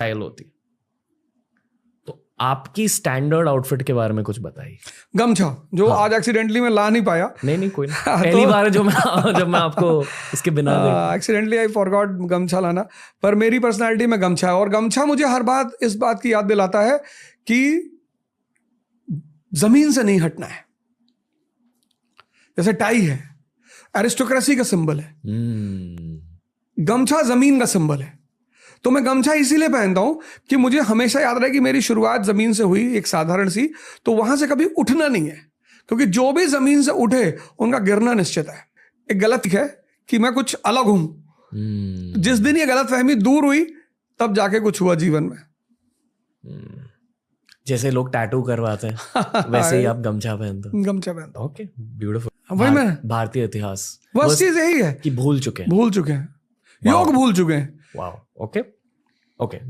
Style होती है। तो आपकी स्टैंडर्ड आउटफिट के बारे में कुछ बताइए। गमछा, जो आज एक्सीडेंटली मैं ला नहीं पाया। नहीं कोई नहीं, पहली बार है जब मैं आपको इसके बिना एक्सीडेंटली आई फॉरगॉट गमछा लाना। पर मेरी पर्सनालिटी में गमछा है, और गमछा मुझे हर बात इस बात की याद दिलाता है कि जमीन से नहीं हटना है। जैसे टाई है, एरिस्टोक्रेसी का सिंबल है, गमछा जमीन का सिंबल है। तो मैं गमछा इसीलिए पहनता हूं कि मुझे हमेशा याद रहे कि मेरी शुरुआत जमीन से हुई, एक साधारण सी, तो वहां से कभी उठना नहीं है, क्योंकि जो भी जमीन से उठे उनका गिरना निश्चित है। एक गलत है कि मैं कुछ अलग हूं। जिस दिन ये गलतफहमी दूर हुई तब जाके कुछ हुआ जीवन में। जैसे लोग टैटू करवाते हैं वैसे ही आप गमछा पहनते हो। गमछा पहनता हूं। Okay, beautiful. वही मैं, भारतीय इतिहास बस चीज यही है कि भूल चुके हैं, योग भूल चुके हैं। Wow, okay okay.